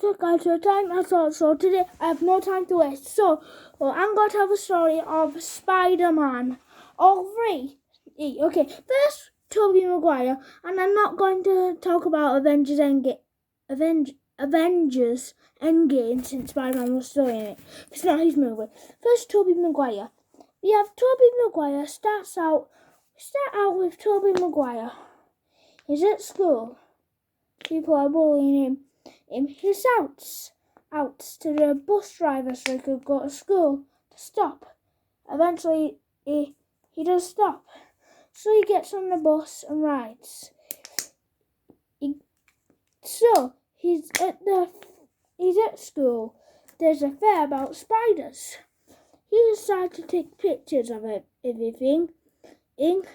was the guide to the time I thought so. Today I have no time to waste. So I'm going to tell the story of Spider-Man. All three. Okay, first Tobey Maguire, and I'm not going to talk about Avengers Endgame since Spider-Man was still in it. It's not his movie. First Tobey Maguire. We have Tobey Maguire start out with Tobey Maguire. He's at school. People are bullying him. He shouts out to the bus driver so he could go to school to stop. Eventually, he does stop. So he gets on the bus and rides. He's at school. There's a fair about spiders. He decides to take pictures of everything. And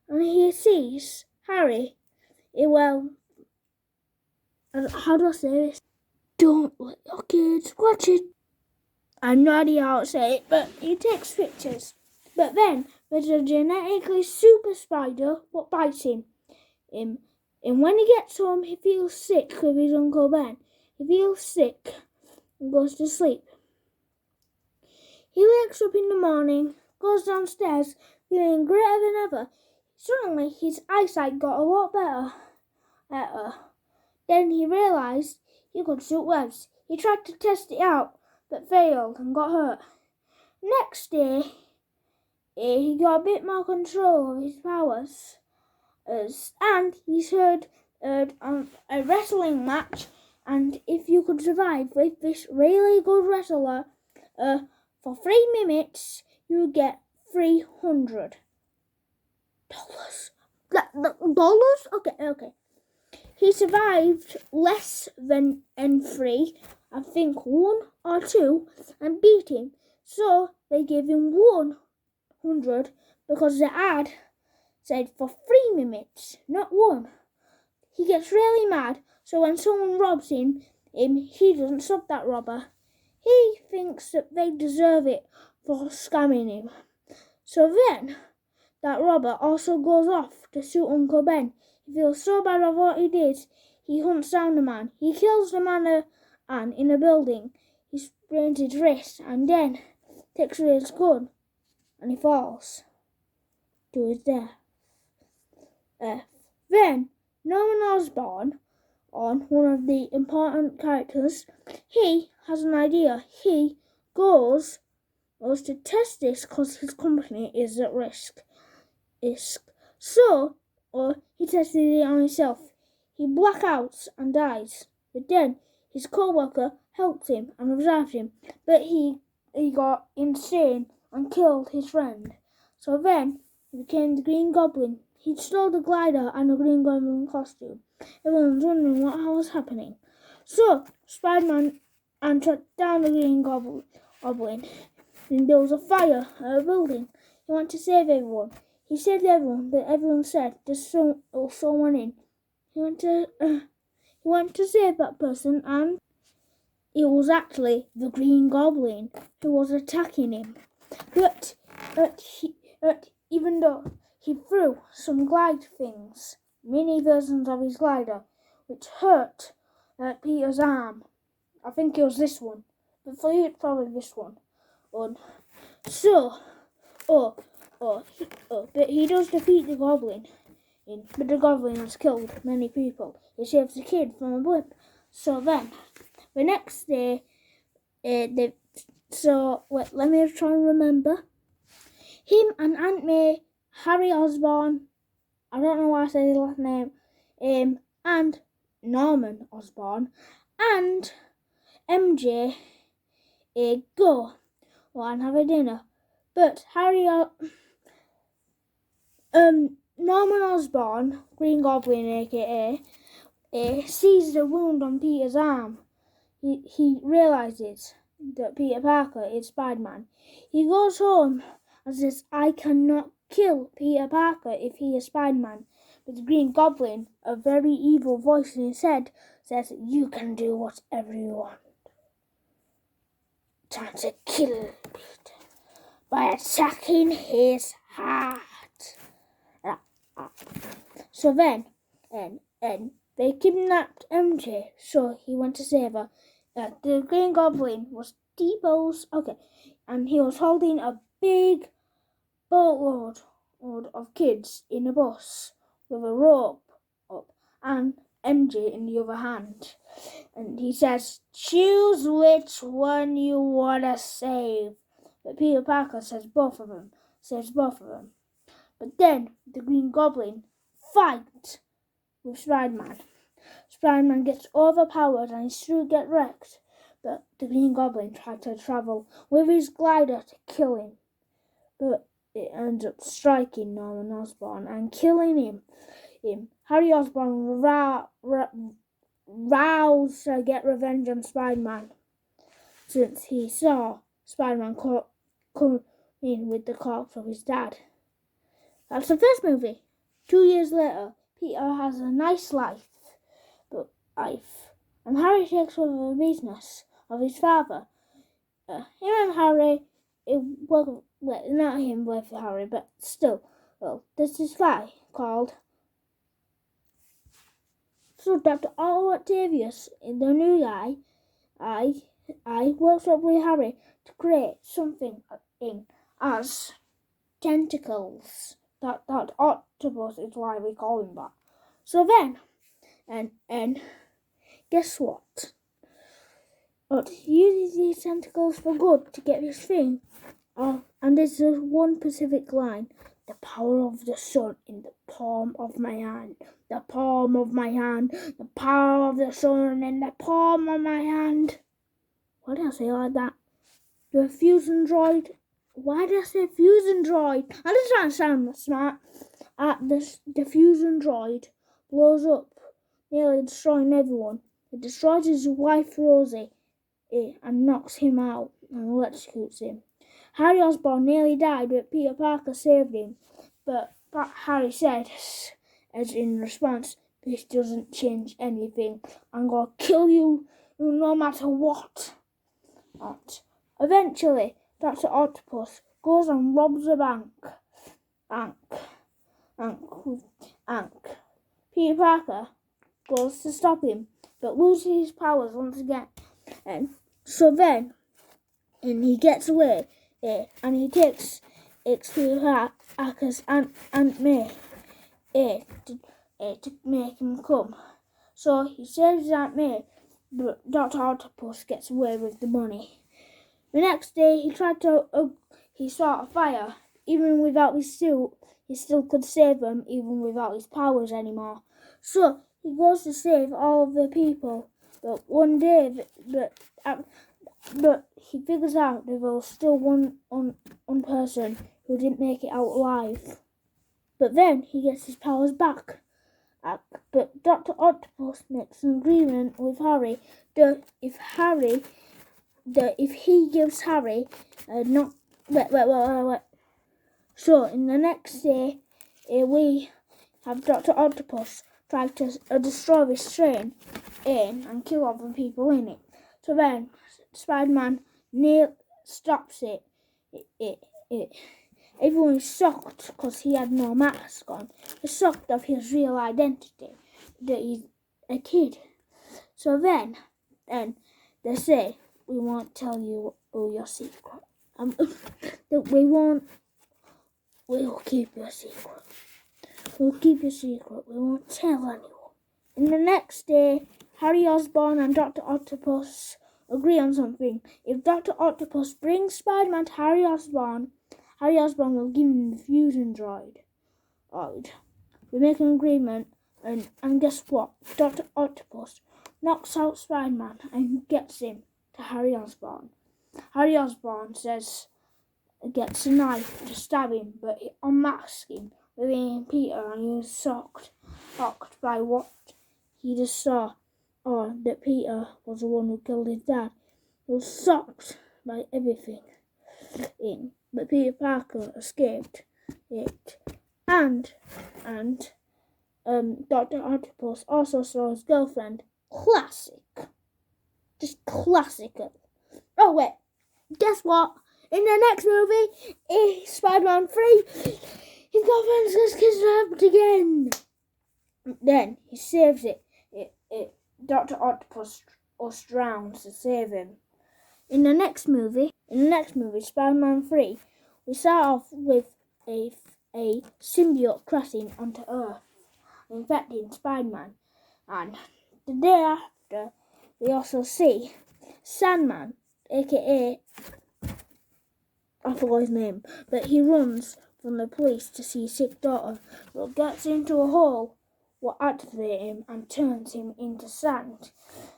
he sees Harry. How do I say this? Don't let your kids watch it. I'm not idea how to say it, but he takes pictures. But then there's a genetically super spider what bites him. And when he gets home, he feels sick with his Uncle Ben. He feels sick and goes to sleep. He wakes up in the morning, goes downstairs, feeling greater than ever. Suddenly, his eyesight got a lot better. Then he realised he could shoot webs. He tried to test it out, but failed and got hurt. Next day, he got a bit more control of his powers. And he's heard a wrestling match, and if you could survive with this really good wrestler for 3 minutes, you get $300. Dollars? Okay. He survived less than N3, I think 1 or 2, and beat him. So they gave him 100 because the ad said for 3 minutes, not 1. He gets really mad, so when someone robs him, he doesn't stop that robber. He thinks that they deserve it for scamming him. So then, that robber also goes off to shoot Uncle Ben. He feels so bad of what he did, he hunts down the man. He kills the man in a building. He sprains his wrist and then takes away his gun and he falls to his death. Then, Norman Osborn, one of the important characters, he has an idea. He goes to test this because his company is at risk. So, he tested it on himself. He blackouts and dies. But then his co-worker helped him and revived him. But he got insane and killed his friend. So then he became the Green Goblin. He stole the glider and the Green Goblin costume. Everyone's wondering what was happening. So Spider-Man tracked down the Green Goblin. And there was a fire at a building. He wanted to save everyone. He saved everyone, but everyone said there's someone in. He went to save that person, and it was actually the Green Goblin who was attacking him. But even though he threw some glide things, mini versions of his glider, which hurt Peter's arm. I think it was this one, but for you it's probably this one. But he does defeat the Goblin. But the Goblin has killed many people. He saves the kid from a blimp. So then, the next day, let me try and remember. Him and Aunt May, Harry Osborn, I don't know why I said his last name, and Norman Osborn, and MJ, go and have a dinner. But Norman Osborn, Green Goblin aka, sees the wound on Peter's arm. He realises that Peter Parker is Spider-Man. He goes home and says, I cannot kill Peter Parker if he is Spider-Man. But the Green Goblin, a very evil voice in his head, says, you can do whatever you want. Time to kill Peter by attacking his heart. So then, they kidnapped MJ, so he went to save her. The Green Goblin was and he was holding a big boatload of kids in a bus with a rope up and MJ in the other hand. And he says, choose which one you want to save. But Peter Parker saves both of them. But then the Green Goblin fights with Spiderman. Spiderman gets overpowered and his suit gets wrecked. But the Green Goblin tried to travel with his glider to kill him. But it ends up striking Norman Osborn and killing him. Harry Osborn roused to get revenge on Spider-Man, since he saw Spider-Man come in with the corpse of his dad. That's the first movie. 2 years later, Peter has a nice life, and Harry takes over the business of his father. Him and Harry, not him with Harry, but still, there's this guy called Dr. Otto Octavius, the new guy. I worked up with Harry to create something as tentacles. That octopus is why we call him that. So then, and guess what? He uses these tentacles for good to get his thing. And there's this one specific line: the power of the sun in the palm of my hand. The palm of my hand. The power of the sun in the palm of my hand. Why did I say like that? The fusion droid. Why did I say fusion droid? I'm just trying to sound smart. The fusion droid blows up, nearly destroying everyone. It destroys his wife Rosie and knocks him out and electrocutes him. Harry Osborn nearly died, but Peter Parker saved him. But Harry said, as in response, this doesn't change anything. I'm going to kill you no matter what. Eventually, Dr. Octopus goes and robs a bank. Peter Parker goes to stop him, but loses his powers once again. And he gets away, and he takes Peter Parker's Aunt May to make him come. So he saves Aunt May, but Dr. Octopus gets away with the money. The next day, he saw a fire. Even without his suit, he still could save them, even without his powers anymore. So he goes to save all of the people. But one day, but he figures out there was still one person who didn't make it out alive. But then he gets his powers back. But Dr. Octopus makes an agreement with Harry that if he gives Harry wait. So in the next day, we have Dr. Octopus try to destroy this train and kill all the people in it. So then Spider-Man stops it. Everyone is shocked because he had no mask on. They're shocked of his real identity, that he's a kid. So then they say, we won't tell you all your secret. We'll keep your secret. We'll keep your secret. We won't tell anyone. And the next day, Harry Osborn and Dr. Octopus agree on something. If Dr. Octopus brings Spider-Man to Harry Osborn will give him the fusion droid. We make an agreement, and guess what? Dr. Octopus knocks out Spider-Man and gets him to Harry Osborn. Harry Osborn gets a knife to stab him, but he unmasks him with Peter, and he was shocked by what he just saw, or that Peter was the one who killed his dad. He was shocked by everything. But Peter Parker escaped it, and Dr. Octopus also saw his girlfriend. Just classic. Oh wait, guess what? In the next movie, Spider-Man 3, his girlfriend gets kidnapped again. Then he saves it. Dr. Octopus drowns to save him. In the next movie, Spider-Man 3, we start off with a symbiote crashing onto Earth, infecting Spider-Man. And the day after, we also see Sandman, aka, I forgot his name, but he runs from the police to see his sick daughter, but gets into a hole, will activate him and turns him into sand.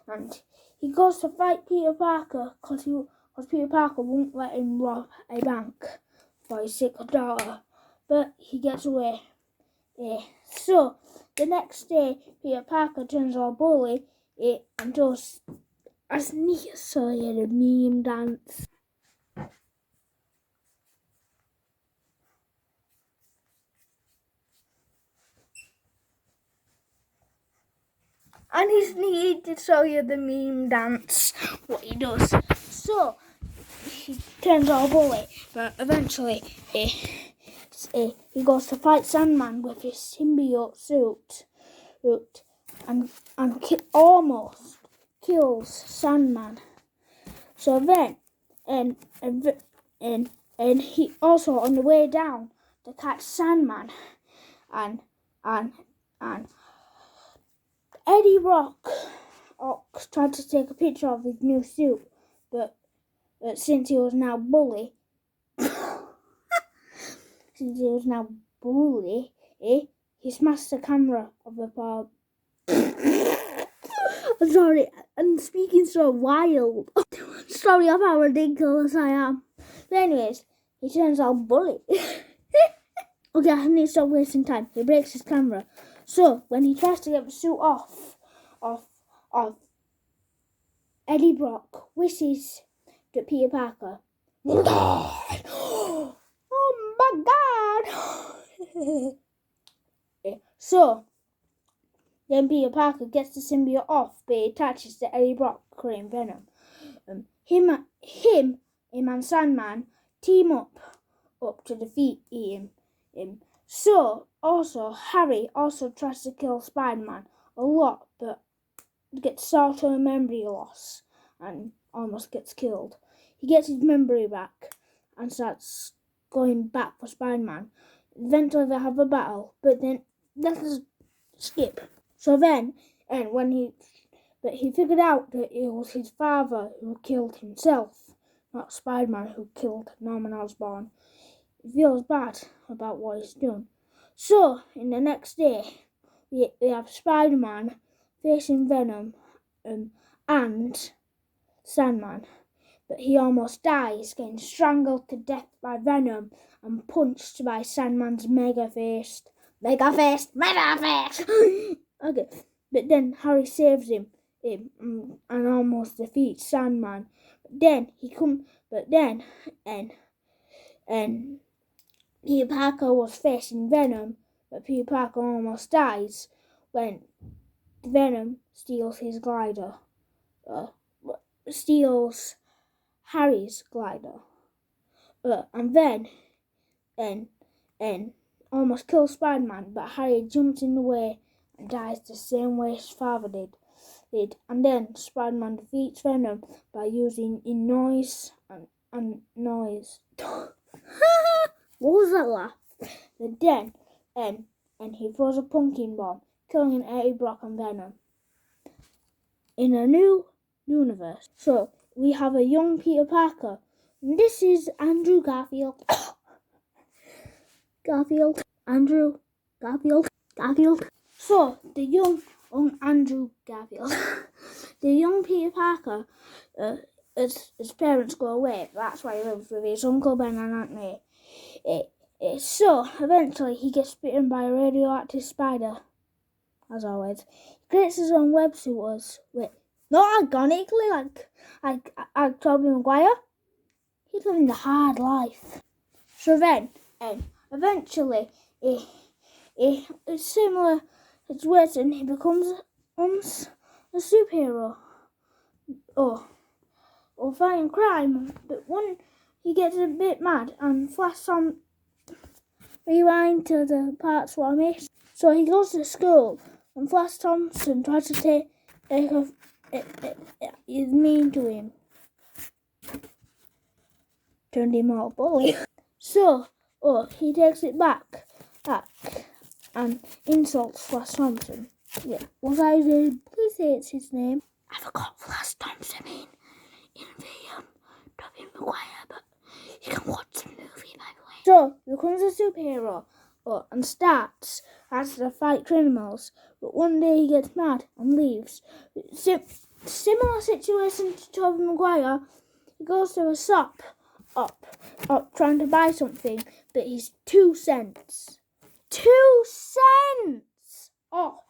And he goes to fight Peter Parker because Peter Parker won't let him rob a bank for his sick daughter, but he gets away. So the next day, Peter Parker turns all bully and does as necessarily the meme dance. And he's needed to show you the meme dance, what he does. So he turns all bully, but eventually he goes to fight Sandman with his symbiote suit and almost kills Sandman. So then, and he also on the way down to catch Sandman, and Eddie Brock tried to take a picture of his new suit, but since he was now bully, he smashed the camera of the bar. I'm sorry, I'm speaking so wild. Sorry of how ridiculous I am. But anyways, he turns out bully. Okay, I need to stop wasting time. He breaks his camera. So when he tries to get the suit off Eddie Brock wishes to Peter Parker. Oh my God! So then Peter Parker gets the symbiote off, but he attaches to Eddie Brock, creating Venom. Him and Sandman team up to defeat him. So also Harry also tries to kill Spider-Man a lot, but gets sort of memory loss and almost gets killed. He gets his memory back and starts going back for Spider-Man. Eventually they have a battle, but then let's skip. So then, but he figured out that it was his father who killed himself, not Spider-Man who killed Norman Osborn. He feels bad about what he's done. So, in the next day, we have Spider-Man facing Venom and Sandman. But he almost dies, getting strangled to death by Venom and punched by Sandman's mega fist. Okay, but then Harry saves him and almost defeats Sandman. And Peter Parker was facing Venom, but Peter Parker almost dies when Venom steals his glider. Steals Harry's glider. And then almost kills Spider-Man, but Harry jumps in the way and dies the same way his father did. And then Spider-Man defeats Venom by using noise and noise. What was that laugh? But then, and he throws a pumpkin bomb, killing Eddie Brock and Venom. In a new universe. So, we have a young Peter Parker. And this is Andrew Garfield. Garfield. So, the young Andrew Garfield. The young Peter Parker, his parents go away. That's why he lives with his Uncle Ben and Aunt May. So, eventually, he gets bitten by a radioactive spider. As always. He creates his own web suiters with, not organically, like Tobey Maguire. He's living the hard life. So then, eventually, it's similar situation. He becomes a superhero. Or fighting crime. But when he gets a bit mad and Flash Tom rewind to the parts what I missed. So he goes to school and Flash Thompson tries to He's mean to him. Turned him out bully. So, he takes it back, and insults Flash Thompson. Yeah, was I the please say it's his name? I forgot Flash Thompson in the Tobey Maguire, but you can watch the movie by the way. So, he becomes a superhero, and starts to fight criminals, but one day he gets mad and leaves. Similar situation to Tobey Maguire. He goes to a shop up trying to buy something, but he's 2 cents. 2 cents off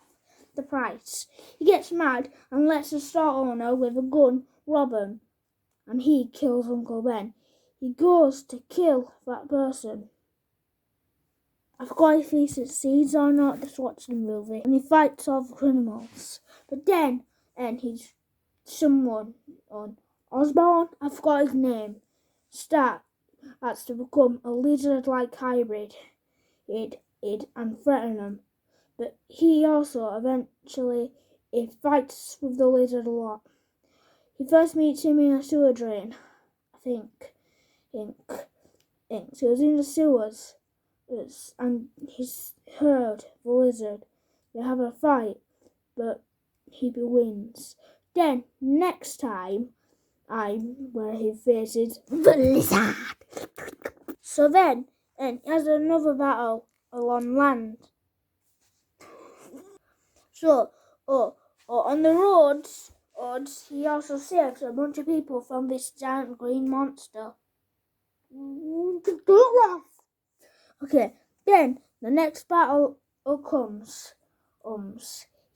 the price. He gets mad and lets the store owner with a gun rob him, and he kills Uncle Ben. He goes to kill that person. I forgot if he succeeds or not, just watch the movie. And he fights all the criminals. But then, and he's someone on Osborn, I forgot his name, starts to become a lizard-like hybrid and threaten him. But he also eventually fights with the lizard a lot. He first meets him in a sewer drain, I think. So he was in the sewers, and he's heard the lizard. They have a fight, but he wins. Then, next time, where he faces the lizard. So then, he has another battle on land. So, on the roads, he also saves a bunch of people from this giant green monster. Don't laugh. Okay, then the next battle comes.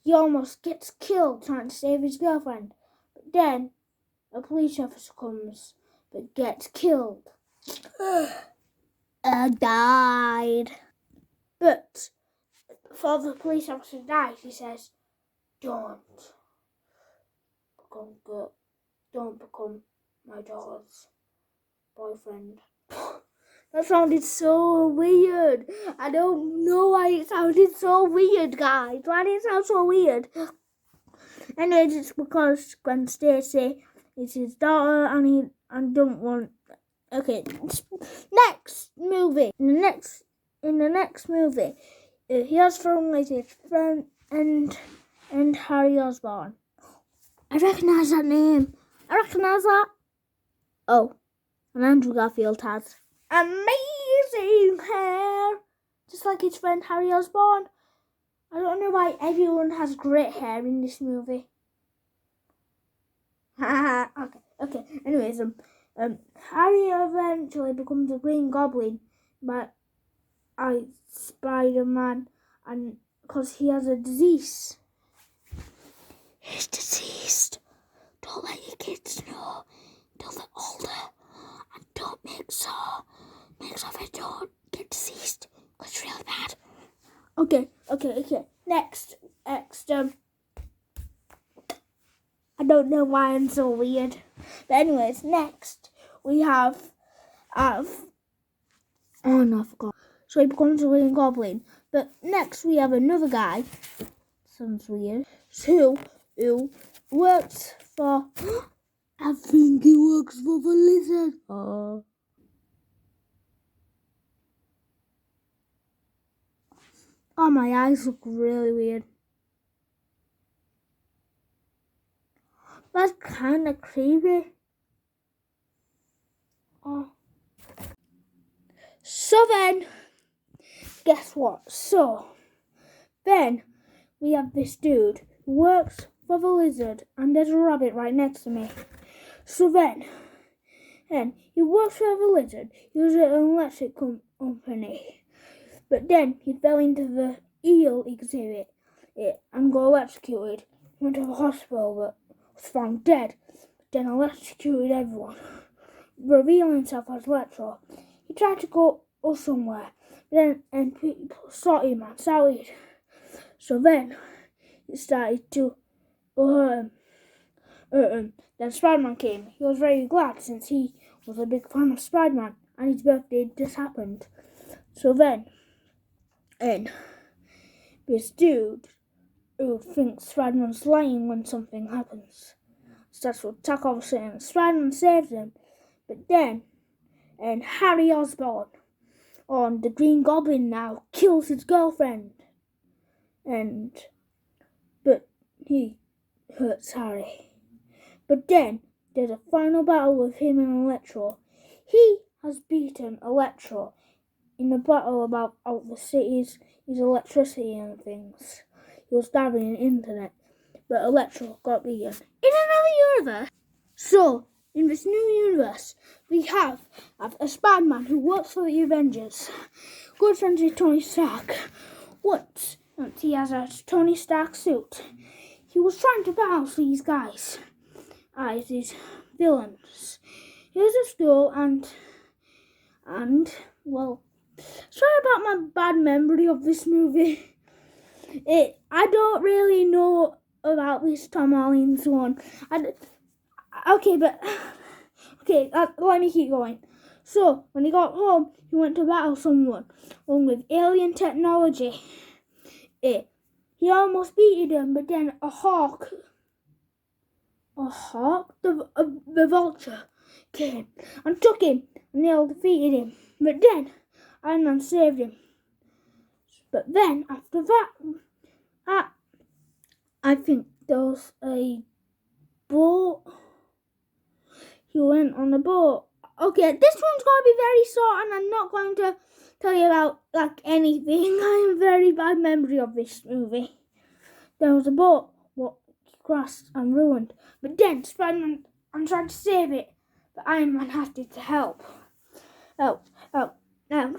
He almost gets killed trying to save his girlfriend. But then a police officer comes but gets killed. Died. But before the police officer dies, he says, Don't become my daughter's boyfriend. That sounded so weird. I don't know why it sounded so weird, guys. Why did it sound so weird? Anyways, it's because Gwen Stacy is his daughter, and don't want. Okay, next movie. In the next movie, he has from his friend and Harry Osborn. I recognise that name. I recognise that. Oh, and Andrew Garfield has amazing hair, just like his friend Harry Osborn. I don't know why everyone has great hair in this movie. Okay. Anyways, Harry eventually becomes a Green Goblin by Spiderman, and because he has a disease. He's diseased. Don't let your kids know until they're older, and don't make so they don't get diseased. It's really bad. Okay. Next. I don't know why I'm so weird. But anyways, next we have oh no, I forgot. So he becomes a Green Goblin. But next we have another guy. Sounds weird. Who works for I think he works for the lizard. Oh, my eyes look really weird. That's kind of creepy. Oh. So then, guess what? So, then we have this dude who works for the lizard, and there's a rabbit right next to me. So then he works for the lizard. He was at an electric company. But then he fell into the eel exhibit and got electrocuted. Went to the hospital but was found dead. Then electrocuted everyone, revealing himself as Electro. He tried to go somewhere, and people saw him and shouted. So then he started to hurt him. Then Spiderman came. He was very glad since he was a big fan of Spiderman, and his birthday just happened. So then, and this dude who thinks Spiderman's lying when something happens. Starts to attack obviously, and Spiderman saves him. But then, and Harry Osborn, on the Green Goblin now, kills his girlfriend. But he hurts Harry. But then, there's a final battle with him and Electro. He has beaten Electro in a battle about the city's electricity and things. He was diving the internet, but Electro got beaten. In another universe. So, in this new universe, we have a Spider-Man who works for the Avengers. Good friends with Tony Stark. Once he has a Tony Stark suit. He was trying to battle these guys as these villains. He was at school and well, sorry about my bad memory of this movie. I don't really know about this Tom Holland's one. Let me keep going. So, when he got home, he went to battle someone with alien technology. He almost beat him, but then the vulture came and took him, and they all defeated him. But then, Iron Man saved him. But then, after that, I think there was a boat. He went on a boat. Okay, this one's going to be very short, and I'm not going to tell you about anything. I have a very bad memory of this movie. There was a boat what crashed and ruined, but then Spider-Man tried to save it, but Iron Man had to help.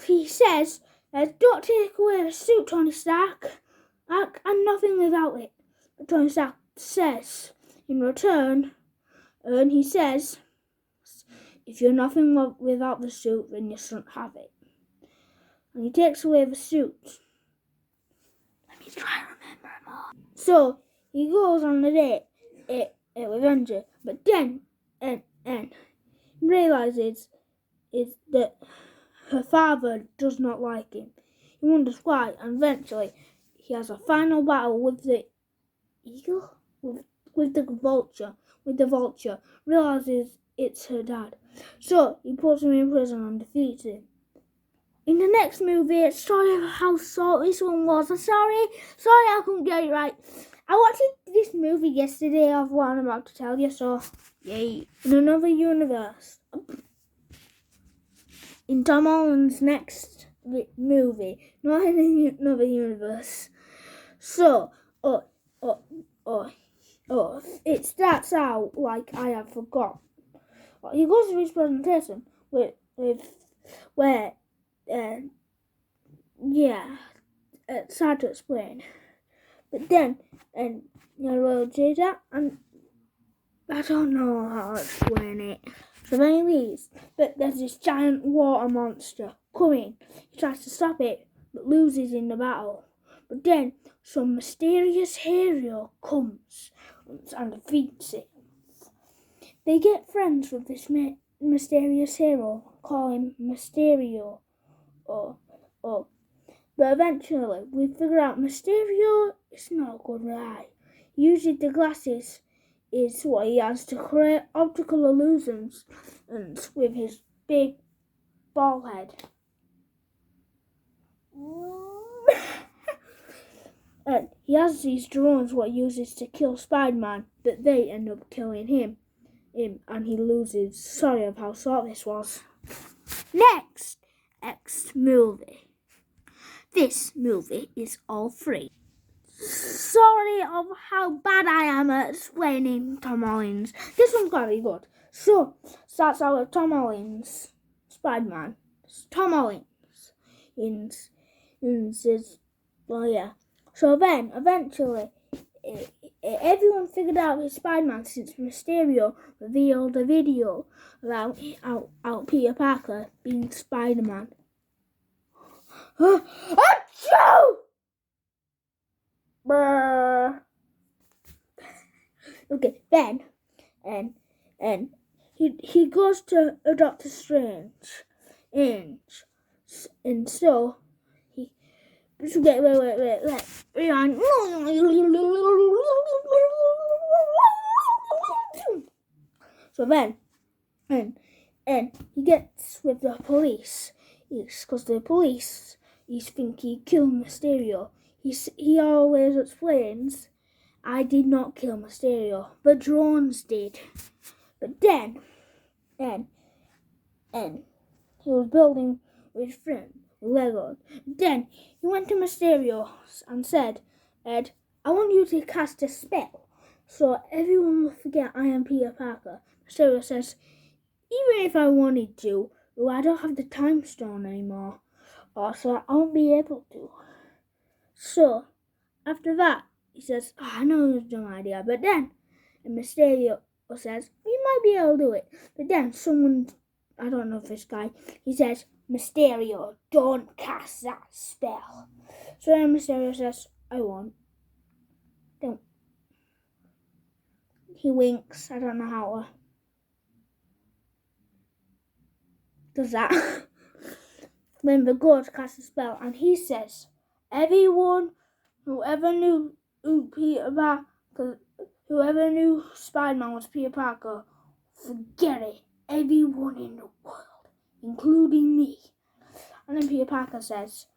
He says, "Don't take away the suit, Tony Stark. I'm nothing without it." But Tony Stark says, in return, and he says, "If you're nothing without the suit, then you shouldn't have it." And he takes away the suit. Let me try and remember more. So he goes on the date with Andrew, but then and realizes that her father does not like him. He wonders why, and eventually he has a final battle with the eagle, with the vulture. Realizes it's her dad. So he puts him in prison and defeats him. In the next movie, sorry how short this one was. Sorry I couldn't get it right. I watched this movie yesterday of what I'm about to tell you, so yay. In another universe. In Tom Holland's next movie, not in another universe. So, it starts out like I have forgot. He goes to his presentation it's hard to explain. But then, and you'll do that, and I don't know how to explain it. So anyways, but there's this giant water monster coming. He tries to stop it, but loses in the battle. But then, some mysterious hero comes and defeats it. They get friends with this mysterious hero, call him Mysterio. But eventually, we figure out Mysterio is not a good guy. Usually the glasses is what he has to create optical illusions, and with his big ball head. And he has these drones what he uses to kill Spider-Man, but they end up killing him and he loses. Sorry of how short this was. Next movie. This movie is all free. Sorry of how bad I am at explaining Tom Holland's. This one's gotta be good. So, starts out with Tom Holland's Spider-Man. Tom Holland's says, well, yeah. So then, eventually, everyone figured out his Spider-Man since Mysterio revealed a video about Peter Parker being Spider-Man. Achoo! Okay, then, and he goes to Doctor Strange, and so Wait. So then, and he gets with the police. Because the police, think he killed Mysterio. He always explains, I did not kill Mysterio, but drones did. But then, and he was building with his friend, Lego. Then he went to Mysterio and said, Ed, I want you to cast a spell so everyone will forget I am Peter Parker. Mysterio says, even if I wanted to, I don't have the time stone anymore, so I won't be able to. So, after that, he says, I know it's a dumb idea, but then, and Mysterio says, you might be able to do it. But then someone, I don't know if this guy, he says, Mysterio, don't cast that spell. So then Mysterio says, I won't. Don't. He winks, I don't know how to. Does that. Then the god casts a spell and he says, everyone who ever knew whoever knew Spiderman was Peter Parker, forget it. Everyone in the world, including me. And then Peter Parker says,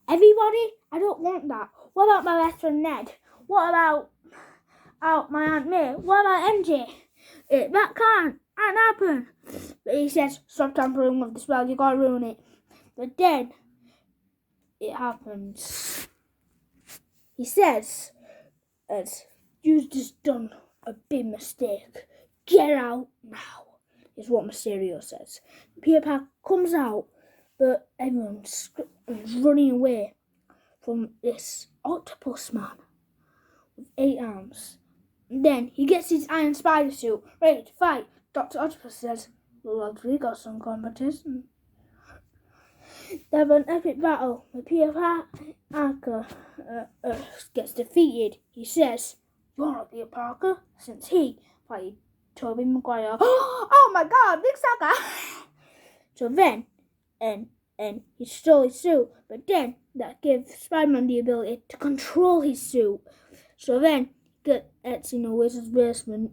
everybody? I don't want that. What about my best friend Ned? What about my Aunt May? What about MJ? That can't happen. But he says, stop tampering with the spell, you gotta ruin it. But then, it happens. He says, you've just done a big mistake. Get out now, is what Mysterio says. Peter Parker comes out, but everyone's running away from this octopus man with 8 arms. And then he gets his iron spider suit ready to fight. Dr. Octopus says, well, we got some competition. They have an epic battle. But Peter Parker gets defeated. He says, you're not Peter Parker, since he fighted Tobey Maguire. Oh my god, big sucker! So then, and he stole his suit, but then that gives Spider-Man the ability to control his suit. So then, gets in the wizard's basement.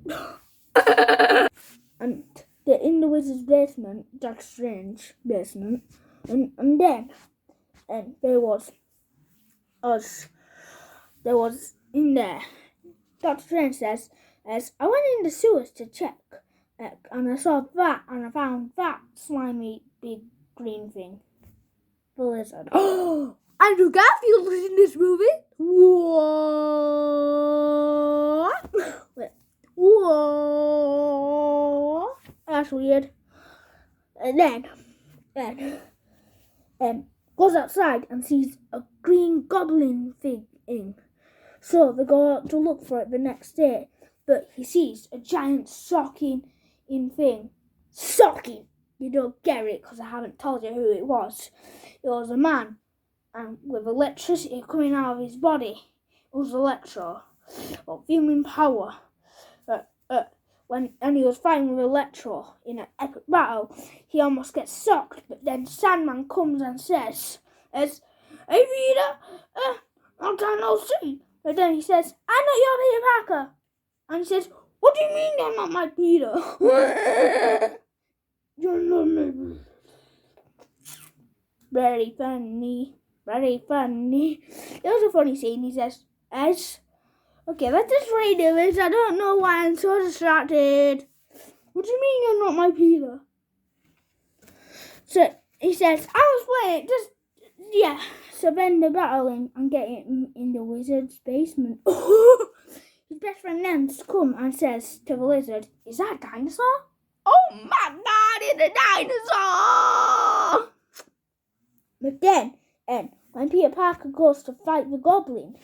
And they're in the wizard's basement, Doctor Strange basement. And then there was in there. Doctor Strange says, as I went in the sewers to check, and I saw that, and I found that slimy big green thing. The lizard. Oh, Andrew Garfield was in this movie. What? Wait. Whoa. That's weird. And then goes outside and sees a green goblin thing. So they go out to look for it the next day, but he sees a giant socking thing. Socking! You don't get it because I haven't told you who it was. It was a man and with electricity coming out of his body. It was Electro, or human power. When he was fighting with Electro in an epic battle, he almost gets sucked, but then Sandman comes and says, hey Rita, long time no see. But then he says, I'm not your Peter Parker. And he says, what do you mean you're not my Peter? You're not my Peter. Very funny. It was a funny scene. He says, okay, let's just redo this. I don't know why I'm so distracted. What do you mean you're not my Peter? So he says, I was playing, yeah. So then they're battling and getting in the wizard's basement. His best friend Nance comes and says to the lizard, is that a dinosaur? Oh my god, it's a dinosaur! But then, when Peter Parker goes to fight the goblin,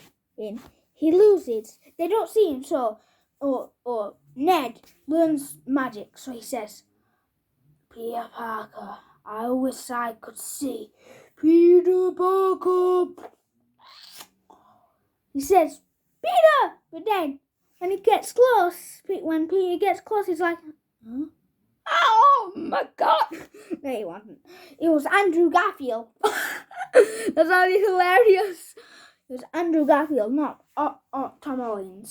he loses. They don't see him, so or Ned learns magic, so he says, Peter Parker, I wish I could see Peter Parker. He says, Peter! But then, when Peter gets close, he's like, huh? Oh my god! No, he wasn't. It was Andrew Garfield. That's already hilarious. It was Andrew Garfield, not Tom Holland.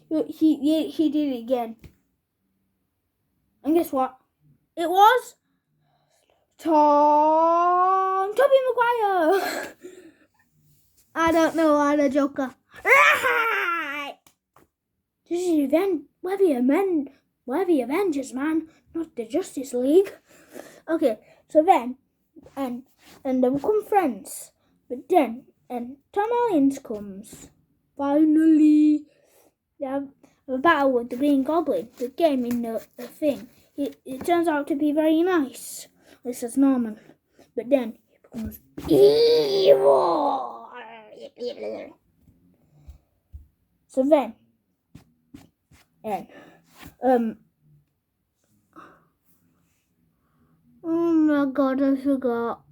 He did it again. And guess what? It was Tobey Maguire. I don't know why the Joker. This is we're the Avengers, man, not the Justice League. Okay, so then, and they become friends. But then, and Tom Holland comes. Finally, they have a battle with the Green Goblin. The game in the thing. It turns out to be very nice. This is Norman. But then, he becomes evil. So then, and, oh my god, I forgot.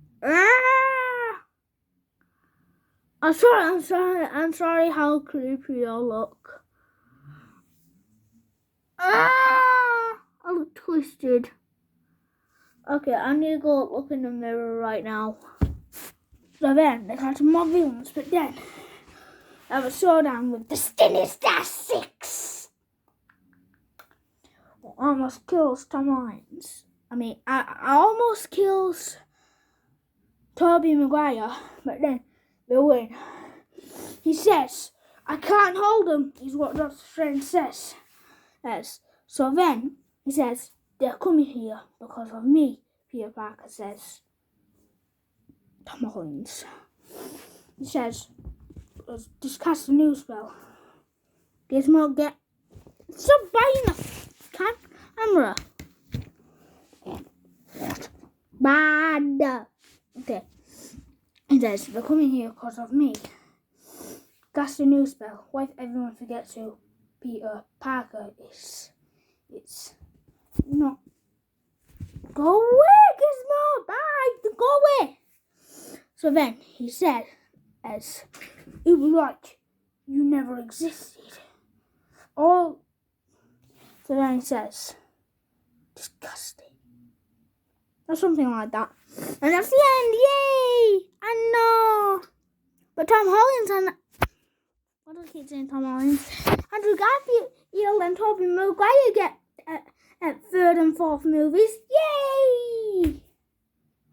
I'm sorry how creepy I look. I look twisted. Okay, I need to go look in the mirror right now. So then, they catch more villains, but then, I have a showdown with the Sinister Six. Almost kills Tom Holland. I almost kills Tobey Maguire, but then they win. He says, I can't hold them, is what Dr. Strange says. Yes. So then, he says, they're coming here because of me, Peter Parker says. Tom Holland. He says, just cast a new spell. Gizmo, stop biting the camera. Bad. Okay. He says, they're coming here because of me. Cast a new spell. What if everyone forgets who Peter Parker is? It's not. Go away, Gizmo. Bye. Go away. So then he said, as it was like you never existed. Oh. So then he says, disgusting. Or something like that. And that's the end. Yay! I know. But Tom Holland and what do I keep saying? Tom Holland, Andrew Garfield and Tobey Maguire get at third and fourth movies. Yay!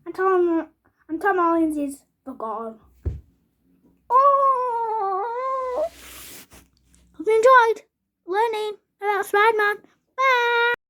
And Tom Holland is forgotten. Oh! Hope you enjoyed learning about Spiderman. Bye!